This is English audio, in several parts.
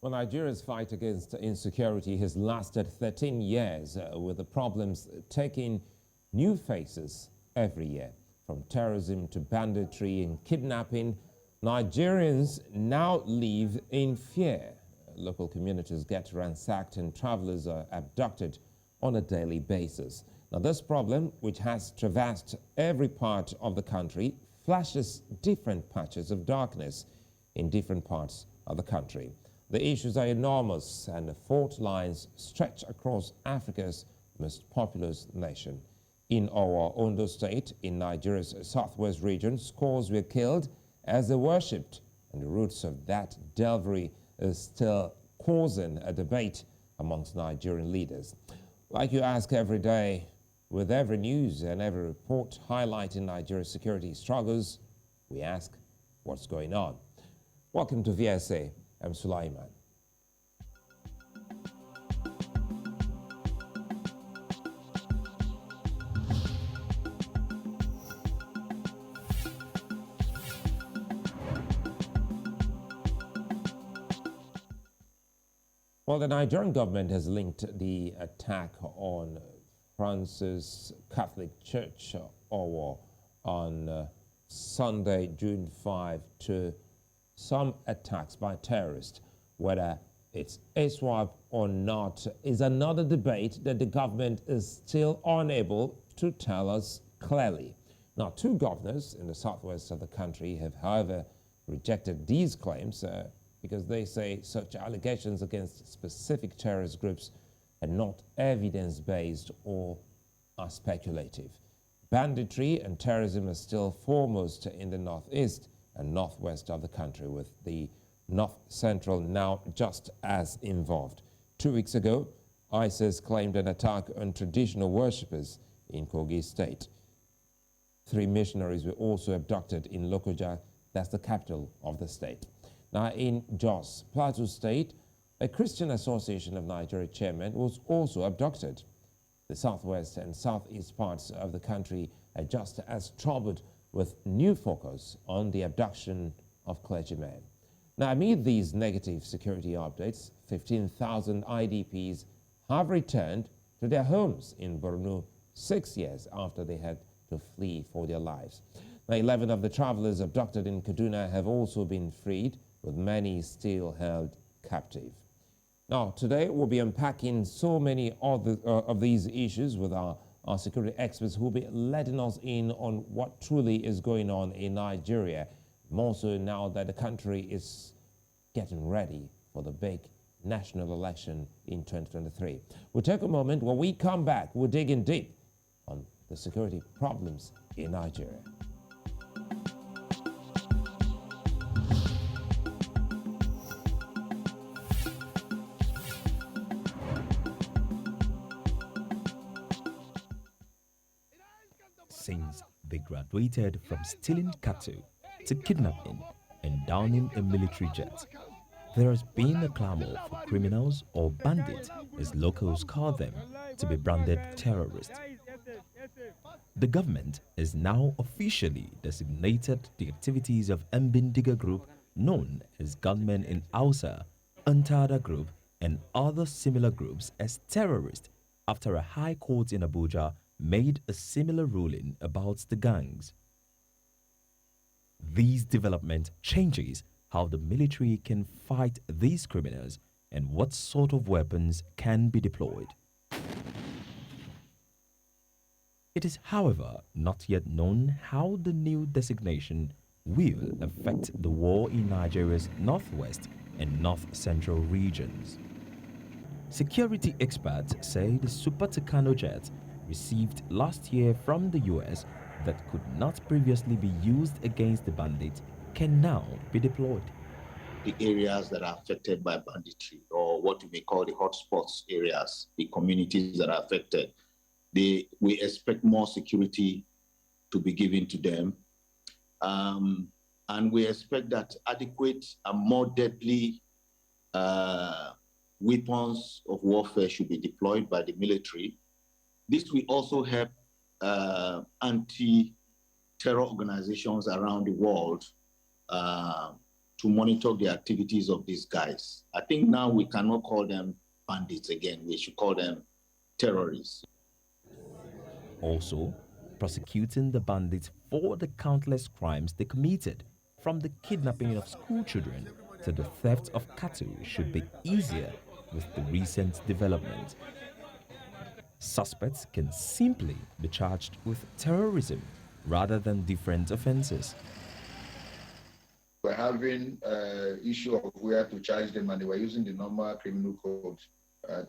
Well, Nigeria's fight against insecurity has lasted 13 years, with the problems taking new faces every year. From terrorism to banditry and kidnapping, Nigerians now live in fear. Local communities get ransacked and travelers are abducted on a daily basis. Now, this problem, which has traversed every part of the country, flashes different patches of darkness in different parts of the country. The issues are enormous, and the fault lines stretch across Africa's most populous nation. In our Ondo state, in Nigeria's southwest region, scores were killed as they worshipped, and the roots of that devilry is still causing a debate amongst Nigerian leaders. Like you ask every day, with every news and every report highlighting Nigeria's security struggles, we ask, what's going on? Welcome to VSA. I'm Sulaiman. Well, the Nigerian government has linked the attack on France's Catholic Church on Sunday, June 5, to some attacks by terrorists. Whether it's ISWAP or not is another debate that the government is still unable to tell us clearly. Now, two governors in the southwest of the country have, however, rejected these claims because they say such allegations against specific terrorist groups are not evidence-based or are speculative. Banditry and terrorism are still foremost in the northeast and northwest of the country, with the north central now just as involved. 2 weeks ago, ISIS claimed an attack on traditional worshippers in Kogi State. 3 missionaries were also abducted in Lokoja, that's the capital of the state. Now, in Jos, Plateau State, a Christian Association of Nigeria chairman was also abducted. The southwest and southeast parts of the country are just as troubled, with new focus on the abduction of clergymen. Now, amid these negative security updates, 15,000 IDPs have returned to their homes in Borno 6 years after they had to flee for their lives. Now, 11 of the travelers abducted in Kaduna have also been freed, with many still held captive. Now, today we'll be unpacking so many of these issues with our security experts who will be letting us in on what truly is going on in Nigeria, more so now that the country is getting ready for the big national election in 2023. We'll take a moment. When we come back, we'll dig in deep on the security problems in Nigeria. Since they graduated from stealing cattle to kidnapping and downing a military jet, there has been a clamor for criminals, or bandits as locals call them, to be branded terrorists. The government has now officially designated the activities of Mbindiga Group, known as gunmen in Hausa, Untitled Group, and other similar groups as terrorists, after a high court in Abuja made a similar ruling about the gangs. These development changes how the military can fight these criminals and what sort of weapons can be deployed. It is, however, not yet known how the new designation will affect the war in Nigeria's northwest and north-central regions. Security experts say the Super Tucano jet received last year from the US that could not previously be used against the bandits can now be deployed. The areas that are affected by banditry, or what we may call the hotspots areas, the communities that are affected, we expect more security to be given to them. And we expect that adequate and more deadly weapons of warfare should be deployed by the military. This will also help anti-terror organizations around the world to monitor the activities of these guys. I think now we cannot call them bandits again. We should call them terrorists. Also, prosecuting the bandits for the countless crimes they committed, from the kidnapping of school children to the theft of cattle, should be easier with the recent development. Suspects can simply be charged with terrorism rather than different offenses. We're having issue of where to charge them, and they were using the normal criminal code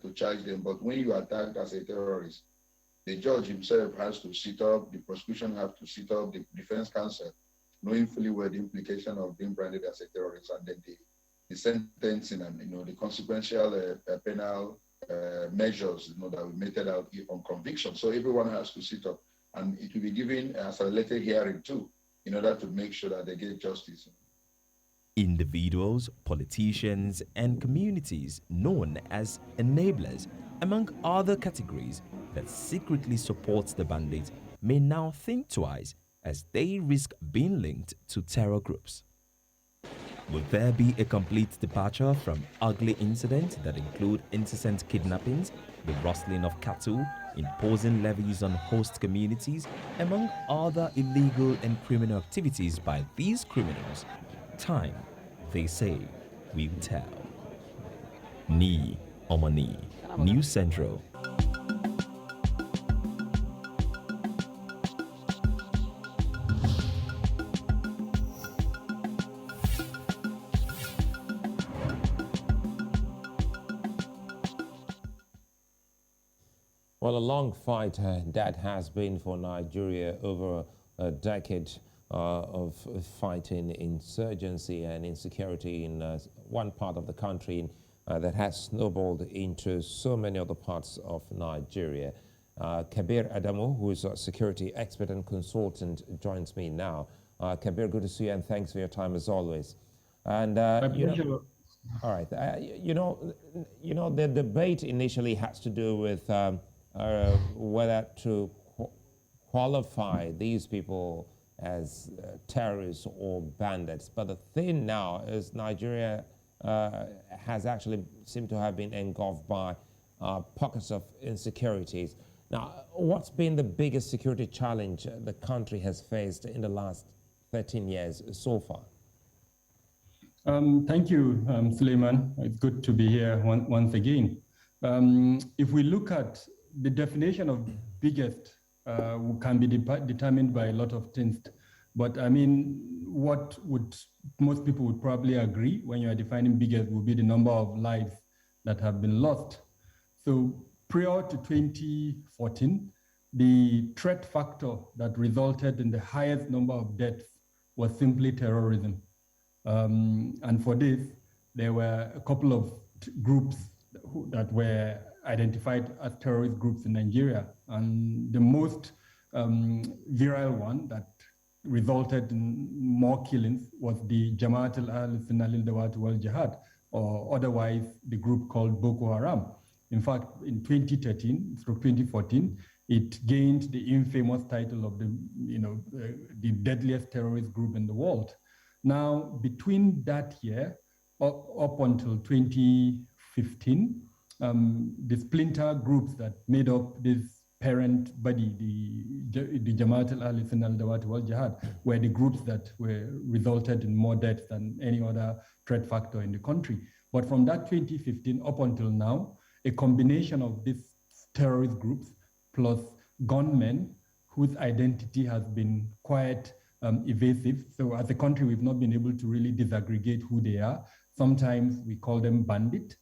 to charge them. But when you are attacked as a terrorist, the judge himself has to sit up, the prosecution have to sit up, the defense counsel, knowing fully well the implication of being branded as a terrorist, and then the sentencing and the consequential penal measures that we meted out on conviction. So everyone has to sit up, and it will be given as a later hearing too, in order to make sure that they get justice. Individuals, politicians, and communities known as enablers, among other categories that secretly supports the bandits, may now think twice as they risk being linked to terror groups. Will there be a complete departure from ugly incidents that include incessant kidnappings, the rustling of cattle, imposing levies on host communities, among other illegal and criminal activities by these criminals? Time, they say, will tell. Ni Omani, News Central. Well, a long fight that has been for Nigeria over a decade of fighting insurgency and insecurity in one part of the country that has snowballed into so many other parts of Nigeria. Kabir Adamu, who is a security expert and consultant, joins me now. Kabir, good to see you, and thanks for your time as always. And My pleasure. all right, the debate initially has to do with whether to qualify these people as terrorists or bandits. But the thing now is Nigeria has actually seemed to have been engulfed by pockets of insecurities. Now, what's been the biggest security challenge the country has faced in the last 13 years so far? Thank you, Sulaiman. It's good to be here once again. If we look at the definition of biggest, can be determined by a lot of things. But I mean, what would most people would probably agree when you are defining biggest would be the number of lives that have been lost. So prior to 2014, the threat factor that resulted in the highest number of deaths was simply terrorism. And for this, there were a couple of groups that were identified as terrorist groups in Nigeria. And the most virile one that resulted in more killings was the Jamaat al-Dawat wal-Jihad, or otherwise the group called Boko Haram. In fact, in 2013 through 2014, it gained the infamous title of the deadliest terrorist group in the world. Now, between that year up until 2015, the splinter groups that made up this parent body, the Jamaat al-Dawat wal-Jihad, were the groups that were resulted in more deaths than any other threat factor in the country. But from that 2015 up until now, a combination of these terrorist groups plus gunmen whose identity has been quite evasive. So as a country, we've not been able to really disaggregate who they are. Sometimes we call them bandits.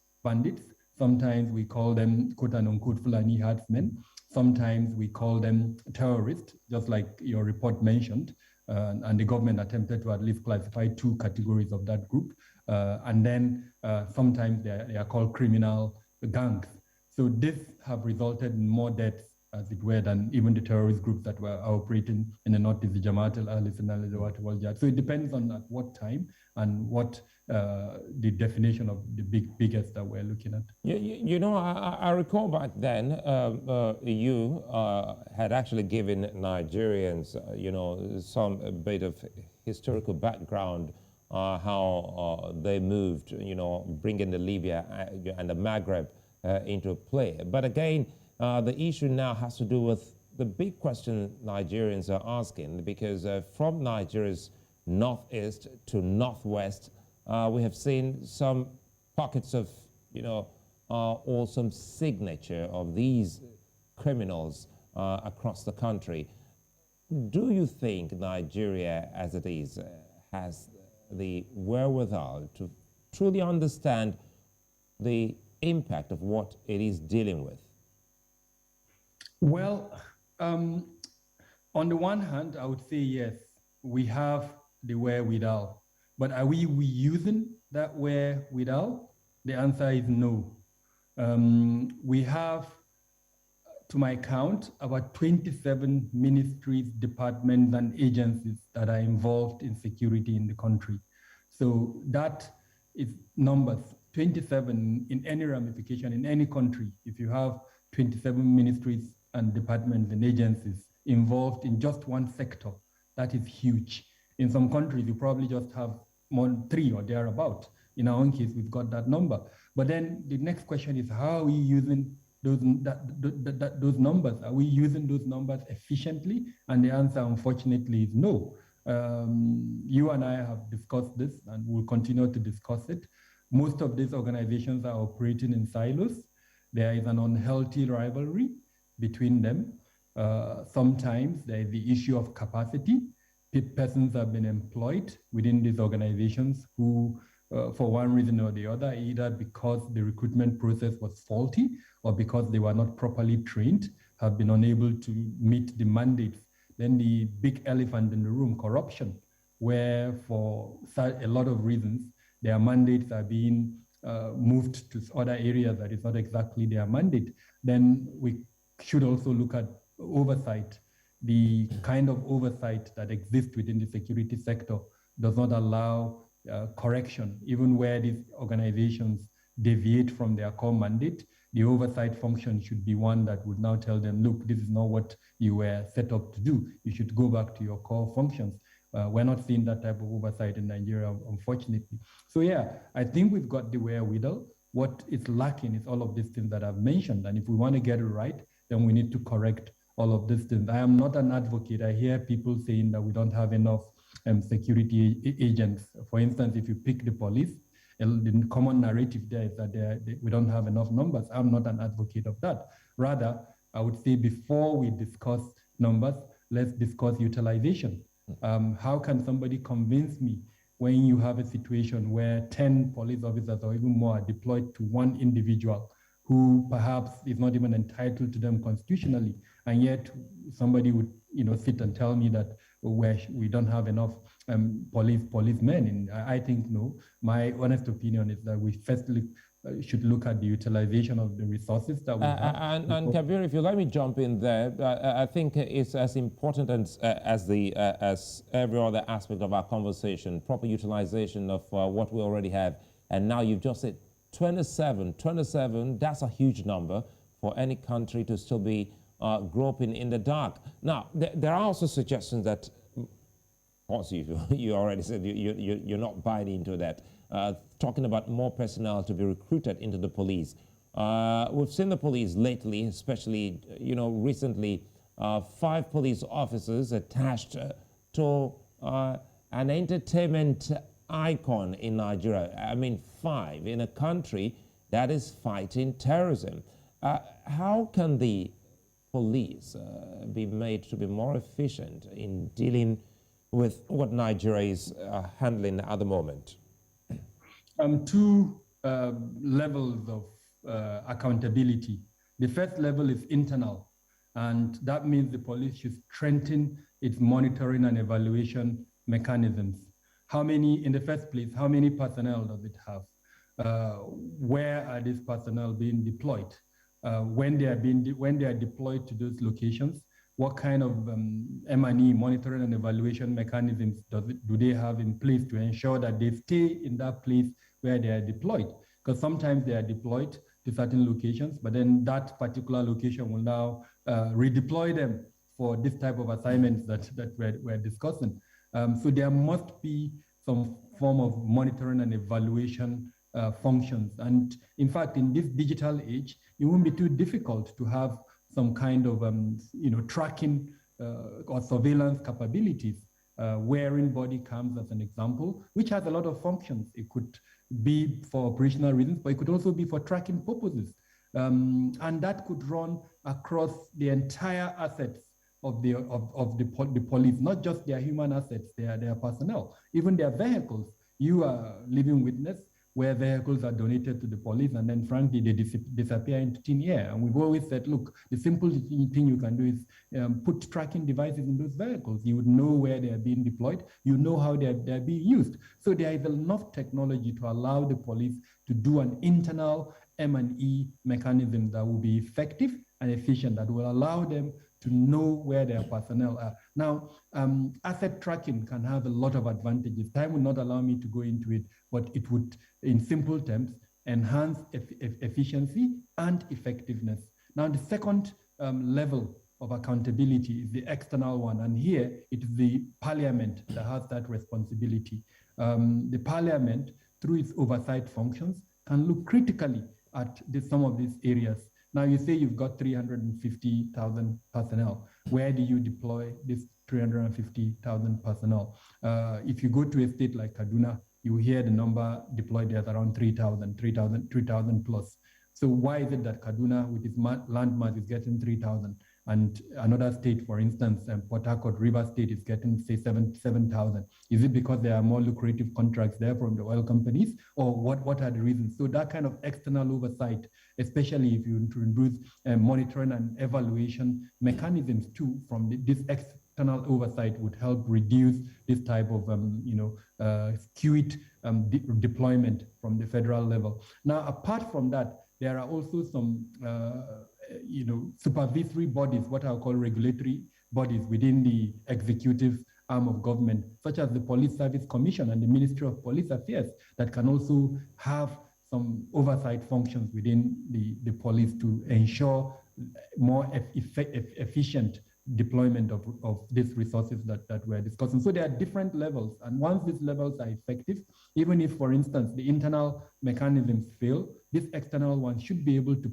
Sometimes we call them quote unquote Fulani herdsmen. Sometimes we call them terrorists, just like your report mentioned. And the government attempted to at least classify two categories of that group. And then sometimes they are called criminal gangs. So this have resulted in more deaths, as it were, than even the terrorist groups that were operating in the northeast, the Jamaat al-Dawat wal-Jihad. So it depends on at what time and what the definition of the biggest that we're looking at. I recall back then you had actually given Nigerians, some bit of historical background how they moved, bringing the Libya and the Maghreb into play. But again, the issue now has to do with the big question Nigerians are asking, because from Nigeria's northeast to northwest, we have seen some pockets of, or some signature of these criminals across the country. Do you think Nigeria, as it is, has the wherewithal to truly understand the impact of what it is dealing with? Well, on the one hand, I would say yes, we have the wherewithal. But are we using that wherewithal? The answer is no. We have, to my count, about 27 ministries, departments, and agencies that are involved in security in the country. So that is numbers, 27 in any ramification in any country. If you have 27 ministries and departments and agencies involved in just one sector, that is huge. In some countries, you probably just have more than 3 or thereabout. In our own case, we've got that number. But then the next question is, how are we using those numbers? Are we using those numbers efficiently? And the answer, unfortunately, is no. You and I have discussed this, and we'll continue to discuss it. Most of these organizations are operating in silos. There is an unhealthy rivalry between them. Sometimes there is the issue of capacity. Persons have been employed within these organizations who, for one reason or the other, either because the recruitment process was faulty or because they were not properly trained, have been unable to meet the mandates. Then the big elephant in the room, corruption, where for a lot of reasons, their mandates are being moved to other areas that is not exactly their mandate. Then we should also look at oversight. The kind of oversight that exists within the security sector does not allow correction, even where these organizations deviate from their core mandate. The oversight function should be one that would now tell them, look, this is not what you were set up to do. You should go back to your core functions. We're not seeing that type of oversight in Nigeria, unfortunately. So yeah, I think we've got the wherewithal. What is lacking is all of these things that I've mentioned. And if we want to get it right, then we need to correct all of these things. I am not an advocate. I hear people saying that we don't have enough security agents. For instance, if you pick the police, the common narrative there is that we don't have enough numbers. I'm not an advocate of that. Rather, I would say before we discuss numbers, let's discuss utilization. How can somebody convince me when you have a situation where 10 police officers or even more are deployed to one individual who perhaps is not even entitled to them constitutionally, and yet somebody would sit and tell me that we don't have enough policemen? And I think no. My honest opinion is that we firstly should look at the utilization of the resources that we have. And Kabir, if you let me jump in there, I think it's as important as every other aspect of our conversation, proper utilization of what we already have. And now you've just said 27, that's a huge number for any country to still be groping in the dark. Now, there are also suggestions that, also you already said you're not buying into that, talking about more personnel to be recruited into the police. We've seen the police lately, especially, recently, 5 police officers attached to an entertainment icon in Nigeria. I mean, 5 in a country that is fighting terrorism. How can the police be made to be more efficient in dealing with what Nigeria is handling at the moment? 2 levels of accountability. The first level is internal, and that means the police should strengthen its monitoring and evaluation mechanisms. In the first place, how many personnel does it have? Where are these personnel being deployed? When they are deployed to those locations, what kind of M&E, monitoring and evaluation mechanisms do they have in place to ensure that they stay in that place where they are deployed? Because sometimes they are deployed to certain locations, but then that particular location will now redeploy them for this type of assignments that we're discussing. So there must be some form of monitoring and evaluation functions. And in fact, in this digital age, it won't be too difficult to have some kind of tracking or surveillance capabilities, wearing body cams as an example, which has a lot of functions. It could be for operational reasons, but it could also be for tracking purposes. And that could run across the entire assets of the police, not just their human assets, their personnel, even their vehicles. You are living witness where vehicles are donated to the police and then frankly they disappear into thin air. And we've always said, look, the simple thing you can do is put tracking devices in those vehicles. You would know where they are being deployed. You know how they're being used. So there is enough technology to allow the police to do an internal M&E mechanism that will be effective and efficient, that will allow them to know where their personnel are. Now, asset tracking can have a lot of advantages. Time will not allow me to go into it, but it would, in simple terms, enhance efficiency and effectiveness. Now, the second level of accountability is the external one. And here, it is the parliament that has that responsibility. The parliament, through its oversight functions, can look critically at some of these areas. Now you say you've got 350,000 personnel. Where do you deploy this 350,000 personnel? If you go to a state like Kaduna, you hear the number deployed there around 3,000 plus. So why is it that Kaduna, with its land mass, is getting 3,000? And another state, for instance, Port Harcourt, River State, is getting, say, 7,000. Is it because there are more lucrative contracts there from the oil companies? Or what are the reasons? So that kind of external oversight, especially if you introduce monitoring and evaluation mechanisms too, from this external oversight would help reduce this type of skewed deployment from the federal level. Now, apart from that, there are also some supervisory bodies, what I call regulatory bodies within the executive arm of government, such as the Police Service Commission and the Ministry of Police Affairs, that can also have some oversight functions within the police to ensure more efficient deployment of these resources that we're discussing. So there are different levels, and once these levels are effective, even if, for instance, the internal mechanisms fail, this external one should be able to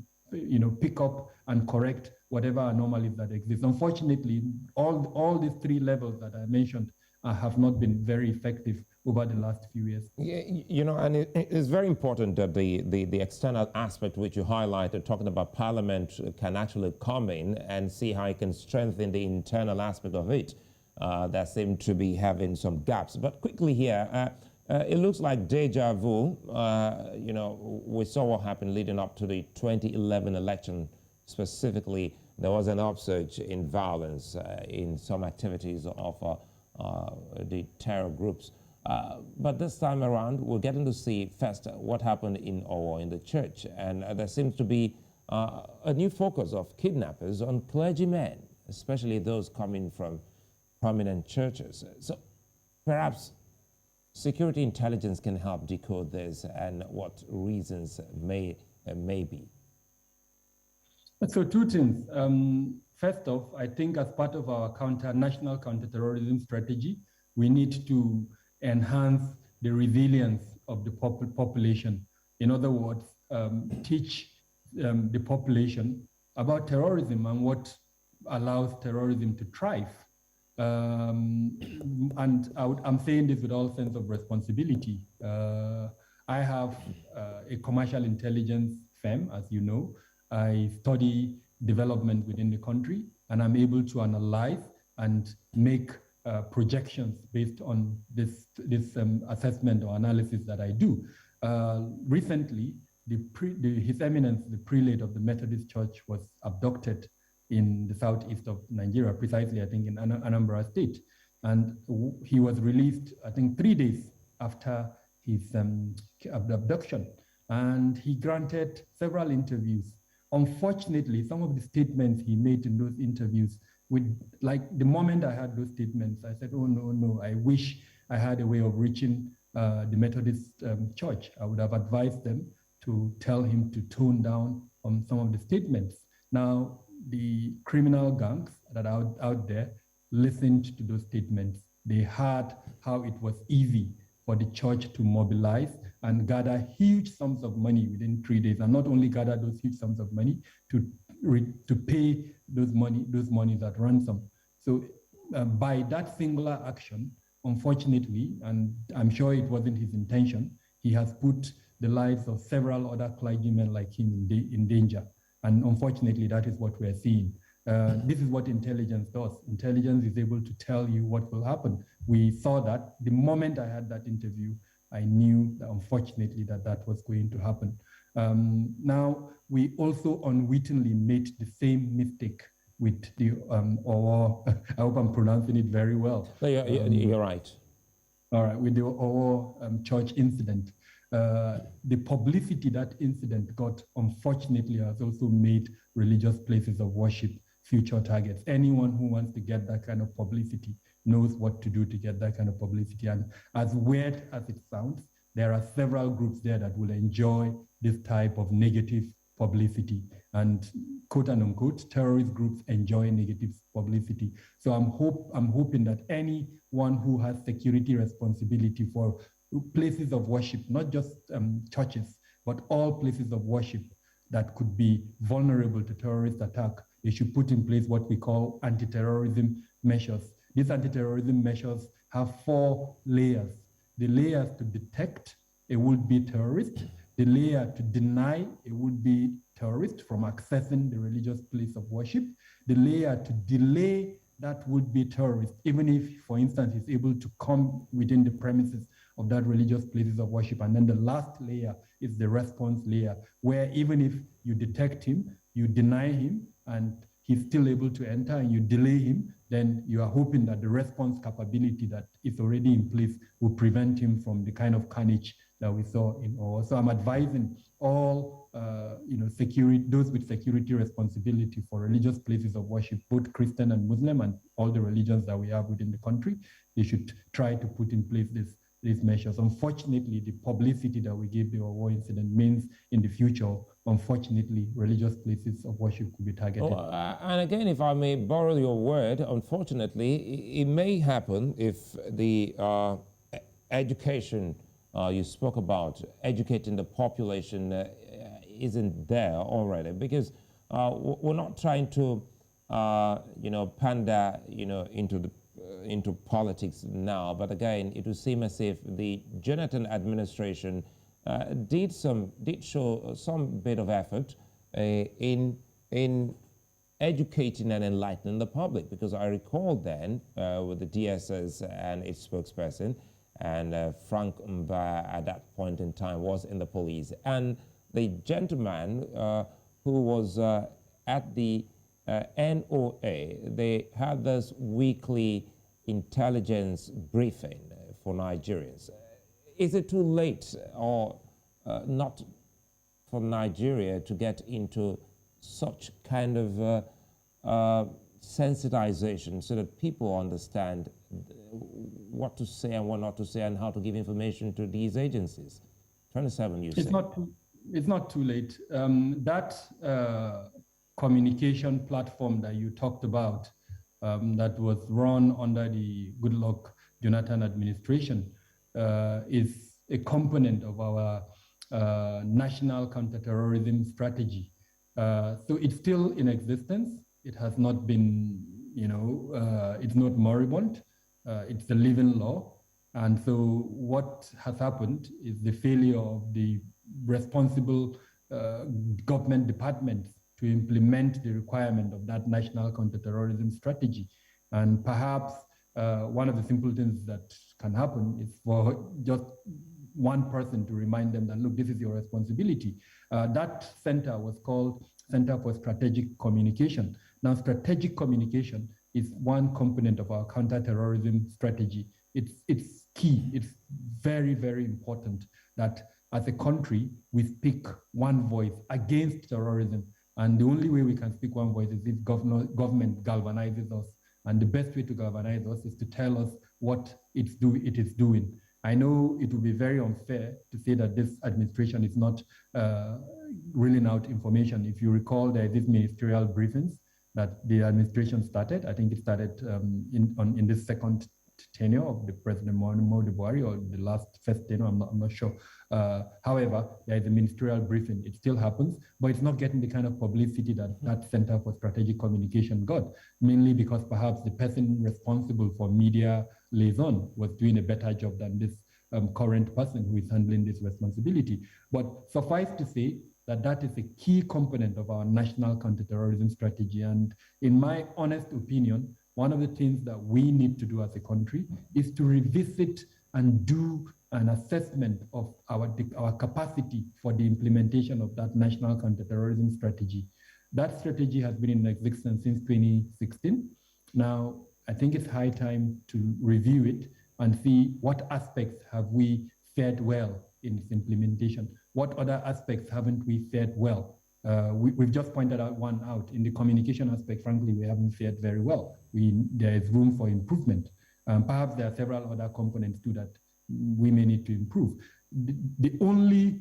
pick up and correct whatever anomalies that exist. Unfortunately, all these three levels that I mentioned have not been very effective over the last few years. Yeah, and it's very important that the external aspect which you highlighted, talking about Parliament, can actually come in and see how it can strengthen the internal aspect of it that seem to be having some gaps. But quickly here, it looks like deja vu. We saw what happened leading up to the 2011 election. Specifically, there was an upsurge in violence in some activities of the terror groups. But this time around, we're getting to see first what happened in Owo in the church. And there seems to be a new focus of kidnappers on clergymen, especially those coming from prominent churches. So perhaps security intelligence can help decode this and what reasons may be. So two things. First off, I think as part of our national counterterrorism strategy, we need to enhance the resilience of the population. In other words, teach the population about terrorism and what allows terrorism to thrive. And I'm saying this with all sense of responsibility. I have a commercial intelligence firm, as you know. I study development within the country, and I'm able to analyze and make projections based on this assessment or analysis that I do. Recently, His Eminence, the prelate of the Methodist Church, was abducted in the southeast of Nigeria, precisely, I think, in Anambra State. And he was released, I think, 3 days after his abduction. And he granted several interviews. Unfortunately, some of the statements he made in those interviews, the moment I heard those statements, I said, oh, no, I wish I had a way of reaching the Methodist Church. I would have advised them to tell him to tone down on some of the statements. Now, the criminal gangs that are out there listened to those statements. They heard how it was easy for the church to mobilize and gather huge sums of money within 3 days, and not only gather those huge sums of money to pay those monies at ransom. So by that singular action, unfortunately, and I'm sure it wasn't his intention, he has put the lives of several other clergymen like him in danger. And unfortunately, that is what we're seeing. This is what intelligence does. Intelligence is able to tell you what will happen. We saw that the moment I had that interview, I knew that unfortunately that was going to happen. Now, we also unwittingly made the same mistake with the, or I hope I'm pronouncing it very well. No, you're right. All right, with the church incident. The publicity that incident got, unfortunately, has also made religious places of worship future targets. Anyone who wants to get that kind of publicity knows what to do to get that kind of publicity. And as weird as it sounds, there are several groups there that will enjoy this type of negative publicity. And quote and unquote, terrorist groups enjoy negative publicity. So I'm hoping that anyone who has security responsibility for places of worship, not just churches, but all places of worship that could be vulnerable to terrorist attack, they should put in place what we call anti-terrorism measures. These anti-terrorism measures have 4 layers. The layer to detect a would-be terrorist, the layer to deny a would-be terrorist from accessing the religious place of worship, the layer to delay that would-be terrorist, even if, for instance, he's able to come within the premises of that religious places of worship. And then the last layer is the response layer, where even if you detect him, you deny him, and he's still able to enter and you delay him, then you are hoping that the response capability that is already in place will prevent him from the kind of carnage that we saw in Owo. So I'm advising all those with security responsibility for religious places of worship, both Christian and Muslim, and all the religions that we have within the country, they should try to put in place these measures. Unfortunately, the publicity that we gave the Owo incident means in the future, unfortunately, religious places of worship could be targeted. And again, if I may borrow your word, unfortunately, it may happen if the education you spoke about, educating the population, isn't there already, because we're not trying to, pander, into politics now. But again, it would seem as if the Jonathan administration did show some bit of effort in educating and enlightening the public, because I recall then with the DSS and its spokesperson, and Frank Mba at that point in time was in the police, and the gentleman who was at the NOA, they had this weekly intelligence briefing for Nigerians. Is it too late or not for Nigeria to get into such kind of sensitization so that people understand what to say and what not to say and how to give information to these agencies? 27, you say. It's not too late. That communication platform that you talked about, that was run under the Goodluck Jonathan administration, is a component of our national counterterrorism strategy. So it's still in existence. It has not been, it's not moribund. It's a living law. And so what has happened is the failure of the responsible government departments to implement the requirement of that national counterterrorism strategy. And perhaps one of the simple things that can happen is for just one person to remind them that, look, this is your responsibility. That center was called Center for Strategic Communication. Now, strategic communication is one component of our counterterrorism strategy. It's key. It's very, very important that as a country, we speak one voice against terrorism. And the only way we can speak one voice is if government galvanizes us. And the best way to galvanize us is to tell us what it is doing. I know it would be very unfair to say that this administration is not reeling out information. If you recall, there are these ministerial briefings that the administration started. I think it started in this second tenure of the President Muhammadu Buhari, or the first tenure, I'm not sure. However, there is a ministerial briefing. It still happens, but it's not getting the kind of publicity that that Center for Strategic Communication got, mainly because perhaps the person responsible for media liaison was doing a better job than this current person who is handling this responsibility. But suffice to say that that is a key component of our national counterterrorism strategy. And in my honest opinion, one of the things that we need to do as a country is to revisit and do an assessment of our capacity for the implementation of that national counterterrorism strategy. That strategy has been in existence since 2016. Now, I think it's high time to review it and see what aspects have we fared well in its implementation. What other aspects haven't we fared well? We've just pointed one out. In the communication aspect, frankly, we haven't fared very well. There is room for improvement. Perhaps there are several other components too that we may need to improve. The only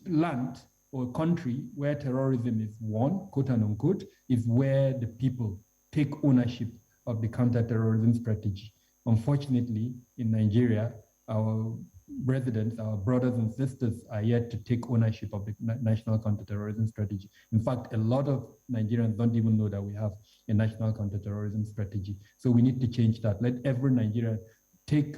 land or country where terrorism is won, quote and unquote, is where the people take ownership of the counterterrorism strategy. Unfortunately, in Nigeria, our residents, our brothers and sisters are yet to take ownership of the national counterterrorism strategy. In fact, a lot of Nigerians don't even know that we have a national counterterrorism strategy. So we need to change that. Let every Nigerian take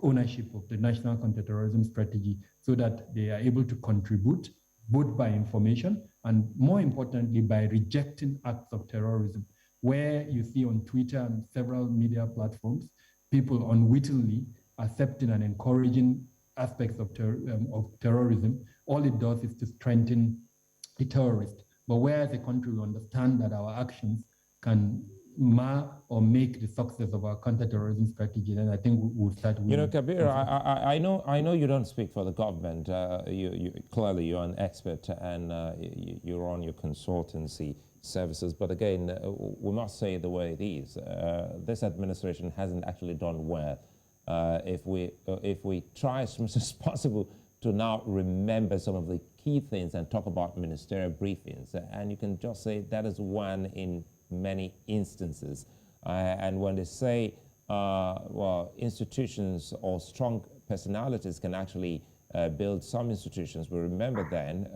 ownership of the national counterterrorism strategy so that they are able to contribute both by information and, more importantly, by rejecting acts of terrorism. Where you see on Twitter and several media platforms, people unwittingly accepting and encouraging aspects of terrorism, all it does is to strengthen the terrorist. But where as a country we understand that our actions can mar or make the success of our counterterrorism strategy, then I think we'll start with. You know, Kabir, I know you don't speak for the government. Clearly you're an expert and you're on your consultancy services. But again, we must say the way it is. This administration hasn't actually done well. If we try as much as possible to now remember some of the key things and talk about ministerial briefings, and you can just say that is one in many instances. And when they say, well, institutions or strong personalities can actually build some institutions, we remember then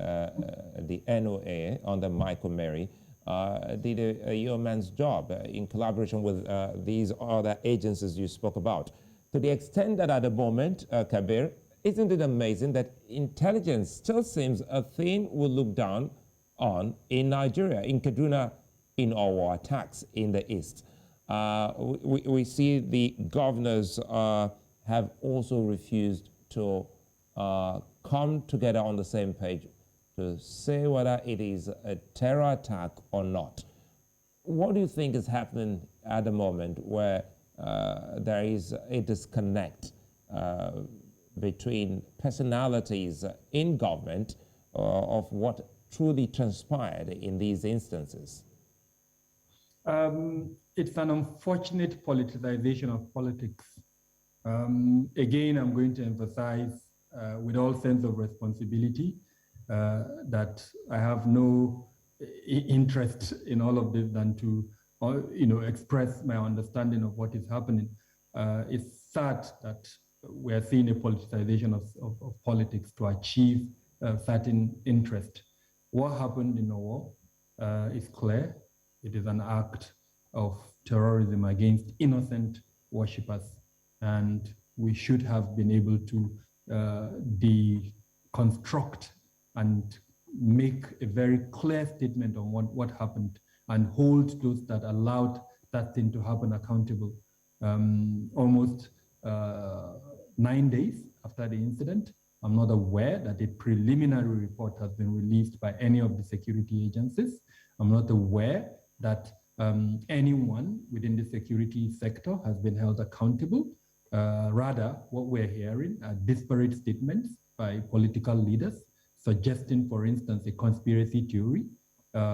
the NOA under Michael Mary did a yeoman's job in collaboration with these other agencies you spoke about. To the extent that at the moment, Kabir, isn't it amazing that intelligence still seems a thing we look down on in Nigeria, in Kaduna, in our attacks in the East? We see the governors have also refused to come together on the same page to say whether it is a terror attack or not. What do you think is happening at the moment where there is a disconnect between personalities in government of what truly transpired in these instances? It's an unfortunate politicization of politics. Again, I'm going to emphasize with all sense of responsibility that I have no interest in all of this than to express my understanding of what is happening. It's sad that we're seeing a politicization of politics to achieve certain interest. What happened in the war is clear. It is an act of terrorism against innocent worshippers. And we should have been able to deconstruct and make a very clear statement on what happened and hold those that allowed that thing to happen accountable. Almost 9 days after the incident, I'm not aware that a preliminary report has been released by any of the security agencies. I'm not aware that anyone within the security sector has been held accountable. Rather, what we're hearing are disparate statements by political leaders suggesting, for instance, a conspiracy theory,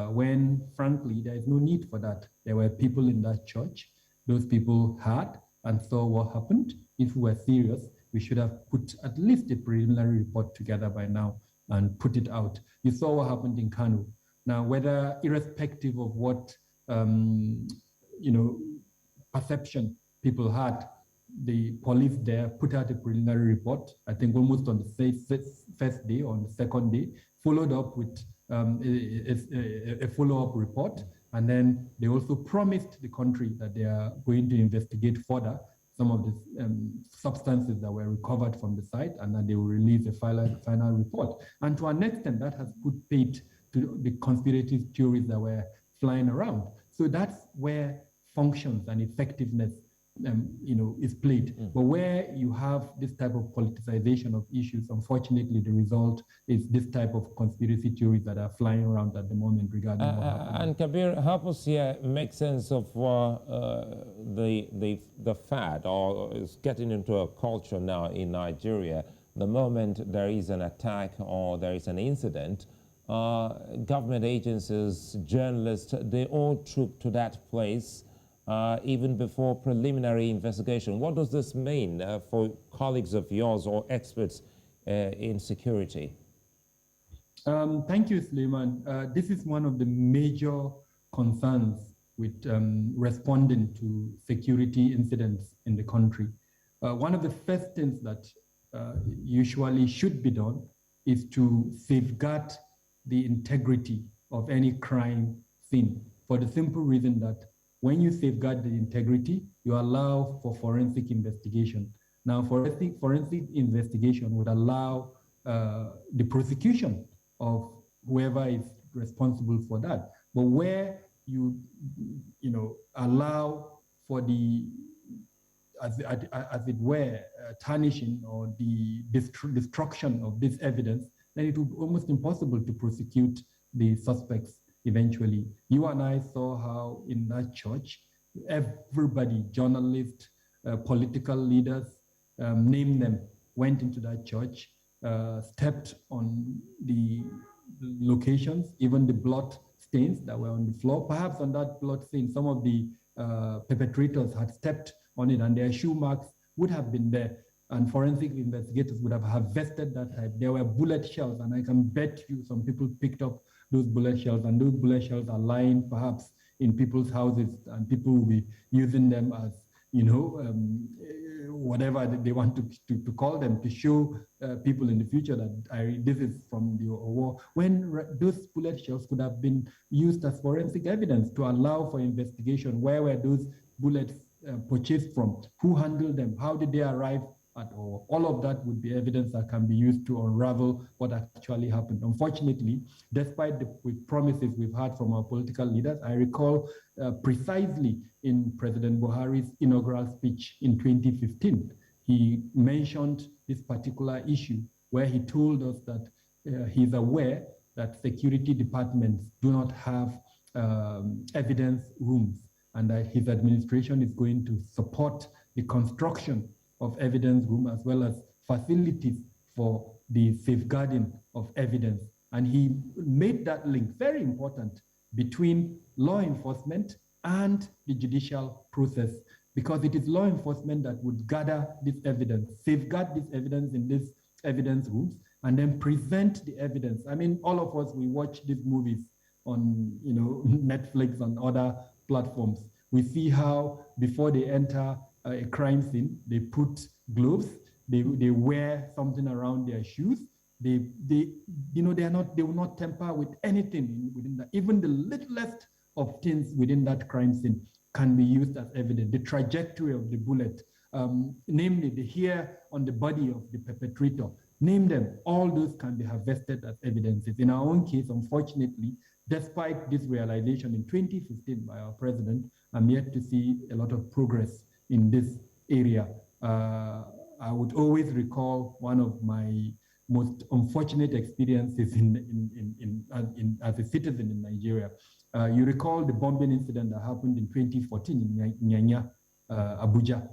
when, frankly, there is no need for that. There were people in that church. Those people heard and saw what happened. If we were serious, we should have put at least a preliminary report together by now and put it out. You saw what happened in Kano. Now, whether irrespective of what perception people had. The police there put out a preliminary report, I think almost on the first day, on the second day, followed up with a follow-up report. And then they also promised the country that they are going to investigate further some of the substances that were recovered from the site, and that they will release a final report. And to an extent, that has put paid to the conspiracy theories that were flying around. So that's where functions and effectiveness is played. But where you have this type of politicization of issues, unfortunately, the result is this type of conspiracy theories that are flying around at the moment regarding what happened. And Kabir, help us here make sense of the fad, or is getting into a culture now in Nigeria. The moment there is an attack or there is an incident, government agencies, journalists, they all troop to that place even before preliminary investigation. What does this mean for colleagues of yours or experts in security? Thank you, Sulaiman. This is one of the major concerns with responding to security incidents in the country. One of the first things that usually should be done is to safeguard the integrity of any crime scene, for the simple reason that when you safeguard the integrity, you allow for forensic investigation. Now, forensic investigation would allow the prosecution of whoever is responsible for that. But where you allow for the, as it were, tarnishing or the destruction of this evidence, then it would be almost impossible to prosecute the suspects eventually. You and I saw how in that church, everybody, journalists, political leaders, name them, went into that church, stepped on the locations, even the blood stains that were on the floor. Perhaps on that blood stain, some of the perpetrators had stepped on it and their shoe marks would have been there. And forensic investigators would have harvested that type. There were bullet shells, and I can bet you some people picked up those bullet shells, and those bullet shells are lying perhaps in people's houses, and people will be using them as, whatever they want to call them, to show people in the future that this is from the war. When those bullet shells could have been used as forensic evidence to allow for investigation. Where were those bullets purchased from? Who handled them? How did they arrive at all? All of that would be evidence that can be used to unravel what actually happened. Unfortunately, despite the promises we've had from our political leaders, I recall precisely in President Buhari's inaugural speech in 2015, he mentioned this particular issue where he told us that he's aware that security departments do not have evidence rooms, and that his administration is going to support the construction of evidence room as well as facilities for the safeguarding of evidence. And he made that link, very important, between law enforcement and the judicial process, because it is law enforcement that would gather this evidence, safeguard this evidence in these evidence rooms, and then present the evidence. I mean, all of us, we watch these movies on Netflix and other platforms. We see how before they enter a crime scene, they put gloves, they wear something around their shoes. They will not tamper with anything within that. Even the littlest of things within that crime scene can be used as evidence. The trajectory of the bullet, namely the hair on the body of the perpetrator, name them. All those can be harvested as evidences. In our own case, unfortunately, despite this realization in 2015 by our president, I'm yet to see a lot of progress in this area. I would always recall one of my most unfortunate experiences as a citizen in Nigeria. You recall the bombing incident that happened in 2014 in Nyanya, Abuja.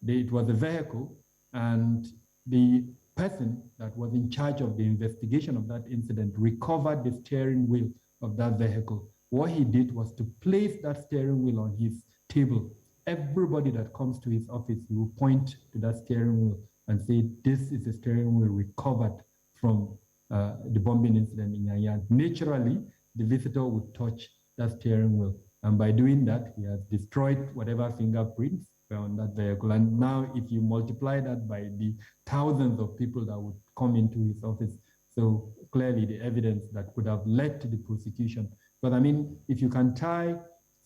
It was a vehicle, and the person that was in charge of the investigation of that incident recovered the steering wheel of that vehicle. What he did was to place that steering wheel on his table. Everybody that comes to his office, he will point to that steering wheel and say, this is a steering wheel recovered from the bombing incident in Yanya. Naturally, the visitor would touch that steering wheel. And by doing that, he has destroyed whatever fingerprints were on that vehicle. And now if you multiply that by the thousands of people that would come into his office, so clearly the evidence that could have led to the prosecution. But I mean, if you can tie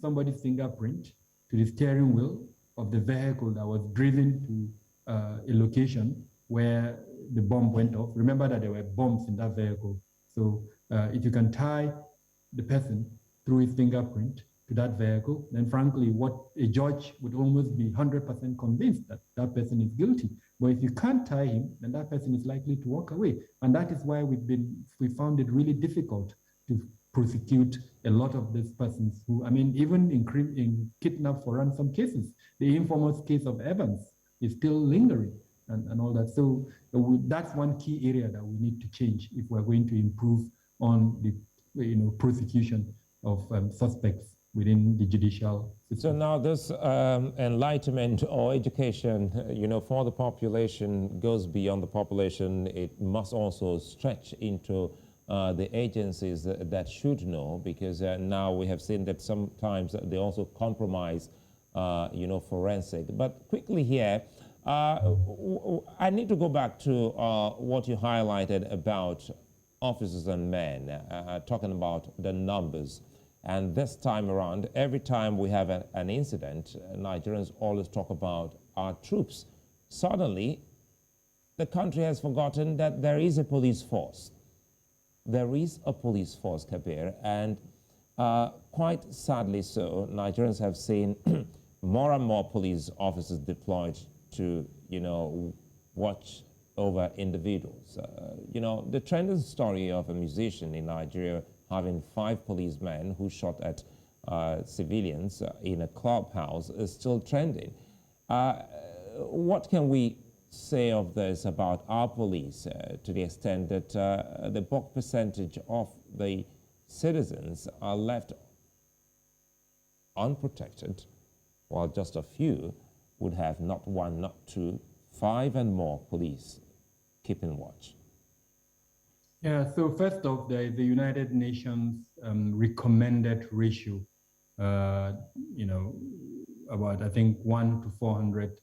somebody's fingerprint to the steering wheel of the vehicle that was driven to a location where the bomb went off, remember that there were bombs in that vehicle. So if you can tie the person through his fingerprint to that vehicle, then frankly, what a judge would almost be 100% convinced that that person is guilty. But if you can't tie him, then that person is likely to walk away. And that is why we found it really difficult to prosecute a lot of these persons who, I mean, even in kidnap for ransom cases, the infamous case of Evans is still lingering and all that. So that's one key area that we need to change if we're going to improve on the prosecution of suspects within the judicial system. So now this enlightenment or education, for the population goes beyond the population. It must also stretch into the agencies that should know, because now we have seen that sometimes they also compromise, forensic. But quickly here, I need to go back to what you highlighted about officers and men, talking about the numbers. And this time around, every time we have an incident, Nigerians always talk about our troops. Suddenly, the country has forgotten that there is a police force. There is a police force, Kabir, and quite sadly so, Nigerians have seen more and more police officers deployed to, watch over individuals. The trending story of a musician in Nigeria having 5 policemen who shot at civilians in a clubhouse is still trending. What can we say of this about our police to the extent that the bulk percentage of the citizens are left unprotected, while just a few would have not 1, not 2, 5 and more police keeping watch? Yeah, so first off, there is the United Nations recommended ratio, about, I think, 1 to 400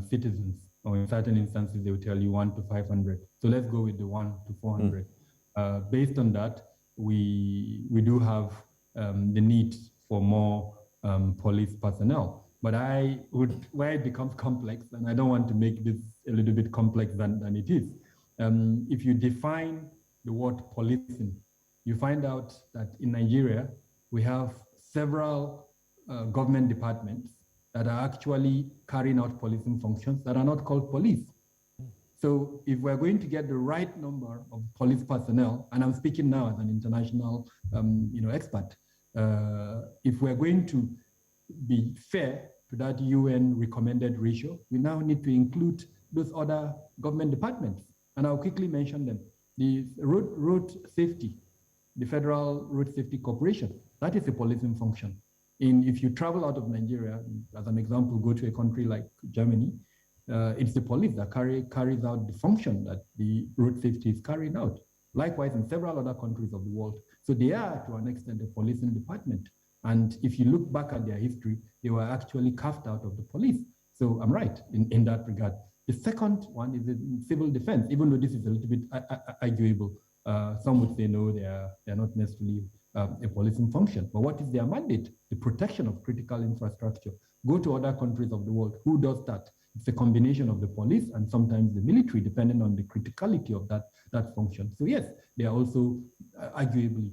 citizens, or in certain instances, they will tell you 1 to 500. So let's go with the 1 to 400. Based on that, we do have the need for more police personnel. But where it becomes complex, and I don't want to make this a little bit complex than it is, if you define the word policing, you find out that in Nigeria, we have several government departments that are actually carrying out policing functions that are not called police. So if we're going to get the right number of police personnel, and I'm speaking now as an international expert, if we're going to be fair to that UN recommended ratio, we now need to include those other government departments. And I'll quickly mention them. The road safety, the Federal Road Safety Corporation, that is a policing function. If you travel out of Nigeria, as an example, go to a country like Germany, it's the police that carries out the function that the road safety is carrying out. Likewise, in several other countries of the world. So they are, to an extent, a policing department. And if you look back at their history, they were actually carved out of the police. So I'm right in that regard. The second one is the civil defense, even though this is a little bit arguable. Some would say, no, they are not necessarily a policing function. But what is their mandate? The protection of critical infrastructure. Go to other countries of the world. Who does that? It's a combination of the police and sometimes the military, depending on the criticality of that function. So yes, they are also arguably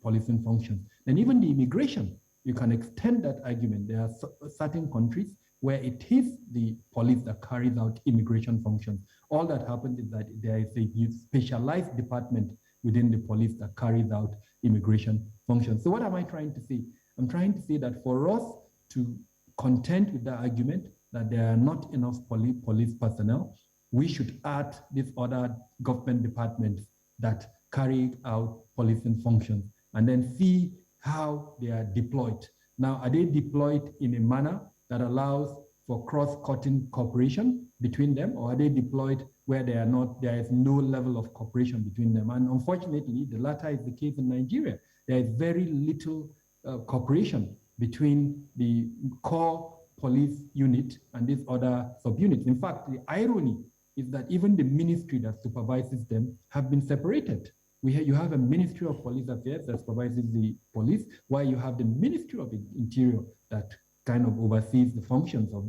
policing functions. And even the immigration, you can extend that argument. There are certain countries where it is the police that carries out immigration functions. All that happens is that there is a specialized department within the police that carries out immigration functions. So what am I trying to say? I'm trying to say that for us to contend with the argument that there are not enough police personnel, we should add these other government departments that carry out policing functions and then see how they are deployed. Now, are they deployed in a manner that allows for cross-cutting cooperation between them, or are they deployed where there is no level of cooperation between them? And unfortunately, the latter is the case in Nigeria. There is very little cooperation between the core police unit and these other subunits. In fact, the irony is that even the ministry that supervises them have been separated. You have a Ministry of Police Affairs that supervises the police, while you have the Ministry of Interior that kind of oversees the functions of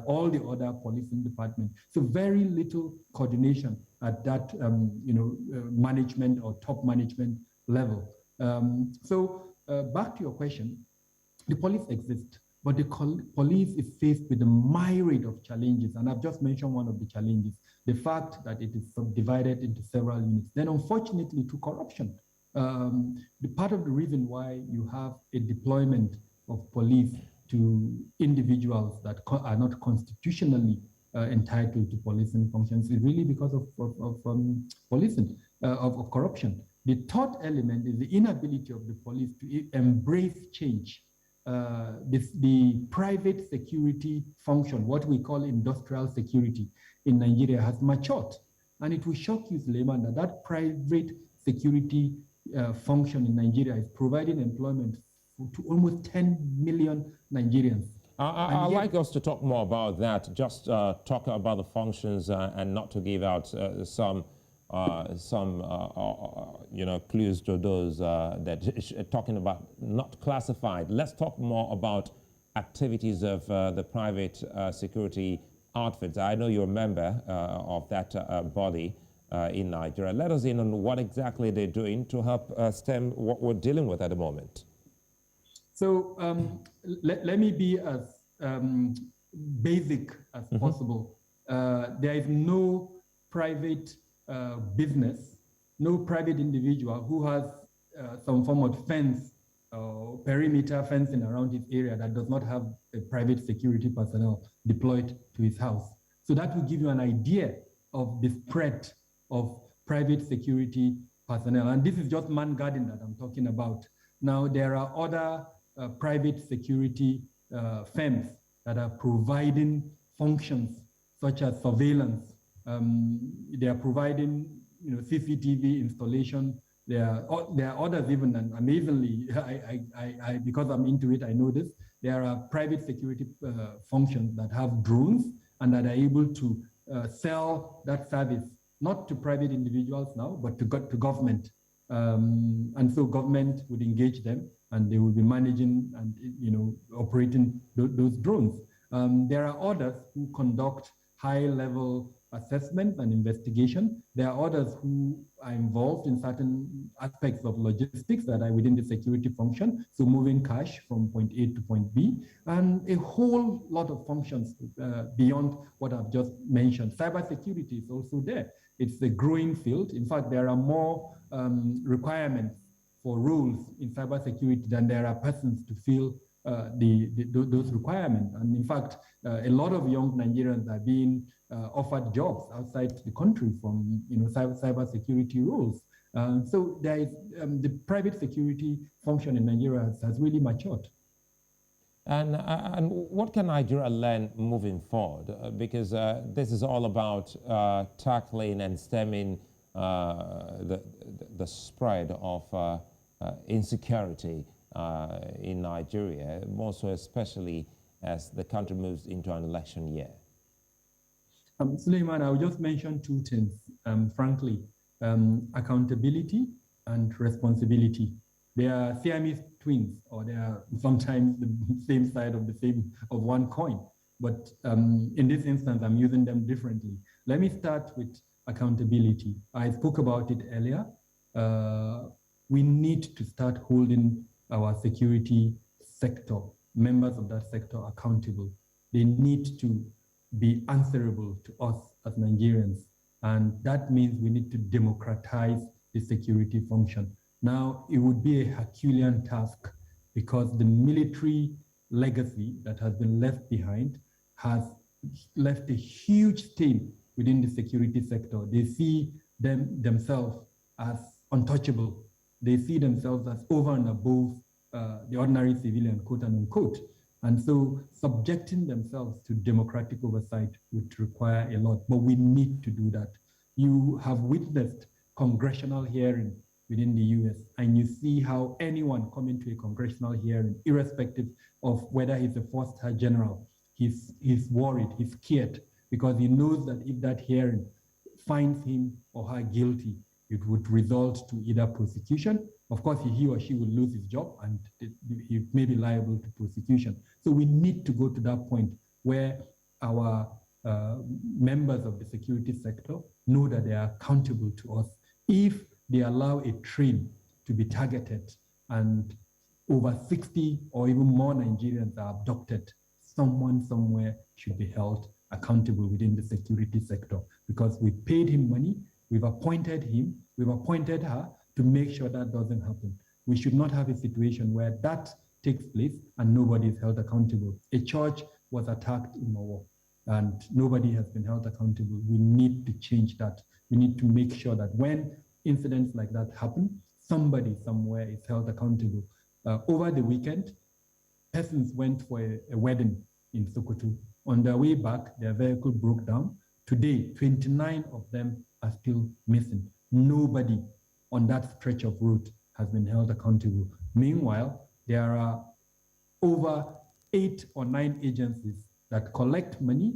all the other policing departments. So very little coordination at that management or top management level. Back to your question, the police exist, but the police is faced with a myriad of challenges, and I've just mentioned one of the challenges, the fact that it is subdivided into several units. Then unfortunately to corruption. The part of the reason why you have a deployment of police to individuals that are not constitutionally entitled to policing functions is really because of policing, of corruption. The third element is the inability of the police to embrace change. The private security function, what we call industrial security in Nigeria, has matured. And it will shock you, Sulaiman, that private security function in Nigeria is providing employment to almost 10 million Nigerians. I'd like us to talk more about that, just talk about the functions and not to give out some clues to those that talking about not classified. Let's talk more about activities of the private security outfits. I know you're a member of that body in Nigeria. Let us in on what exactly they're doing to help stem what we're dealing with at the moment. So let me be as basic as possible. There is no private business, no private individual who has some form of fence or perimeter fencing around his area that does not have a private security personnel deployed to his house. So that will give you an idea of the spread of private security personnel. And this is just man guarding that I'm talking about. Now, there are other private security firms that are providing functions such as surveillance. They are providing CCTV installation. There are others even, and amazingly, because I'm into it, I know this. There are private security functions that have drones and that are able to sell that service, not to private individuals now, but to government. And so government would engage them and they will be managing and operating those drones. There are others who conduct high-level assessment and investigation. There are others who are involved in certain aspects of logistics that are within the security function, so moving cash from point A to point B, and a whole lot of functions beyond what I've just mentioned. Cybersecurity is also there. It's a growing field. In fact, there are more requirements for roles in cybersecurity than there are persons to fill those requirements. And in fact, a lot of young Nigerians are being offered jobs outside the country from cybersecurity roles. So there is the private security function in Nigeria has really matured. And what can Nigeria learn moving forward? Because this is all about tackling and stemming the spread of insecurity in Nigeria, more so especially as the country moves into an election year. Sulaiman, I'll just mention two things, frankly, accountability and responsibility. They are Siamese twins, or they are sometimes the same side of one coin. But in this instance, I'm using them differently. Let me start with accountability. I spoke about it earlier. We need to start holding our security sector, members of that sector, accountable. They need to be answerable to us as Nigerians. And that means we need to democratize the security function. Now, it would be a Herculean task because the military legacy that has been left behind has left a huge stain within the security sector. They see themselves as untouchable. They see themselves as over and above the ordinary civilian, quote unquote. And so subjecting themselves to democratic oversight would require a lot, but we need to do that. You have witnessed congressional hearing within the US, and you see how anyone coming to a congressional hearing, irrespective of whether he's a four-star general, he's worried, he's scared, because he knows that if that hearing finds him or her guilty, it would result to either prosecution. Of course, he or she will lose his job and he may be liable to prosecution. So we need to go to that point where our members of the security sector know that they are accountable to us. If they allow a train to be targeted and over 60 or even more Nigerians are abducted, someone somewhere should be held accountable within the security sector, because we paid him money, we've appointed him, we've appointed her to make sure that doesn't happen. We should not have a situation where that takes place and nobody is held accountable. A church was attacked in Owo and nobody has been held accountable. We need to change that. We need to make sure that when incidents like that happen, somebody somewhere is held accountable. Over the weekend, persons went for a wedding in Sokoto. On their way back, their vehicle broke down. Today, 29 of them are still missing. Nobody on that stretch of road has been held accountable. Meanwhile, there are over 8 or 9 agencies that collect money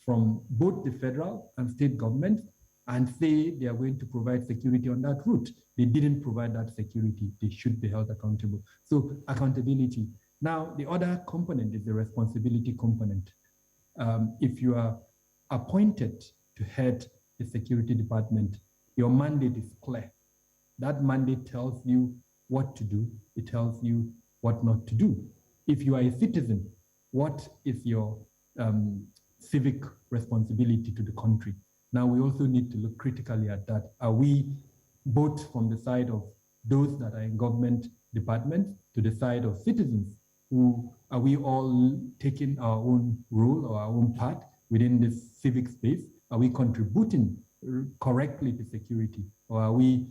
from both the federal and state governments and say they are going to provide security on that route. They didn't provide that security. They should be held accountable. So accountability. Now, the other component is the responsibility component. If you are appointed to head the security department, your mandate is clear. That mandate tells you what to do. It tells you what not to do. If you are a citizen, what is your civic responsibility to the country? Now, we also need to look critically at that. Are we both from the side of those that are in government departments to the side of citizens? Who are we all taking our own role or our own part within this civic space? Are we contributing correctly to security, or are we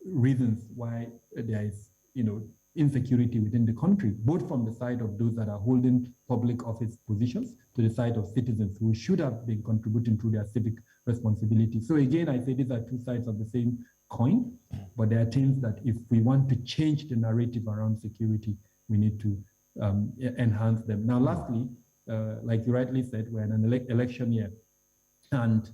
reasons why there is, insecurity within the country, both from the side of those that are holding public office positions to the side of citizens who should have been contributing through their civic responsibility? So again, I say these are two sides of the same coin, but there are things that if we want to change the narrative around security, we need to enhance them. Now, lastly, like you rightly said, we're in an election year, and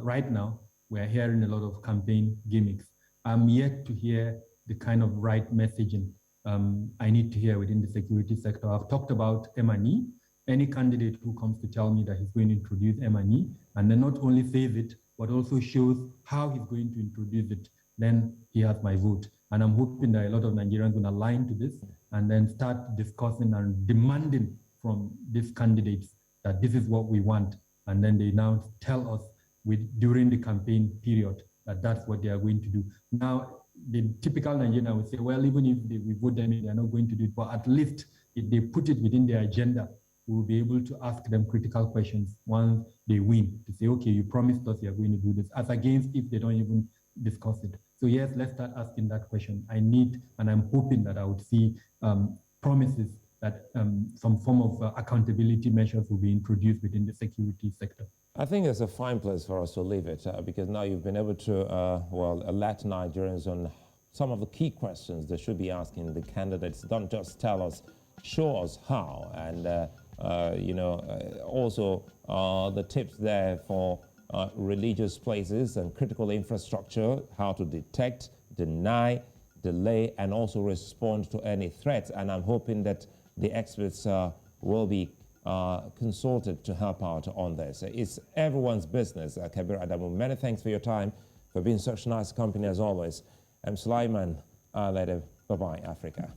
right now we're hearing a lot of campaign gimmicks. I'm yet to hear the kind of right messaging I need to hear within the security sector. I've talked about M&E. Any candidate who comes to tell me that he's going to introduce M&E, and then not only says it, but also shows how he's going to introduce it, then he has my vote. And I'm hoping that a lot of Nigerians will align to this and then start discussing and demanding from these candidates that this is what we want. And then they now tell us during the campaign period that that's what they are going to do. Now, the typical Nigerian would say, well, even if we vote them in, they're not going to do it. But at least if they put it within their agenda, we'll be able to ask them critical questions once they win, to say, okay, you promised us you're going to do this, as against if they don't even discuss it. So yes, let's start asking that question. I need, and I'm hoping that I would see promises that some form of accountability measures will be introduced within the security sector. I think it's a fine place for us to leave it because now you've been able to, alert Nigerians on some of the key questions they should be asking the candidates. Don't just tell us, show us how. And, also the tips there for religious places and critical infrastructure, how to detect, deny, delay, and also respond to any threats. And I'm hoping that the experts will be consulted to help out on this. It's everyone's business. Kabir Adamu, many thanks for your time, for being such nice company as always. I'm Sulaiman Aledeh. Bye-bye, Africa.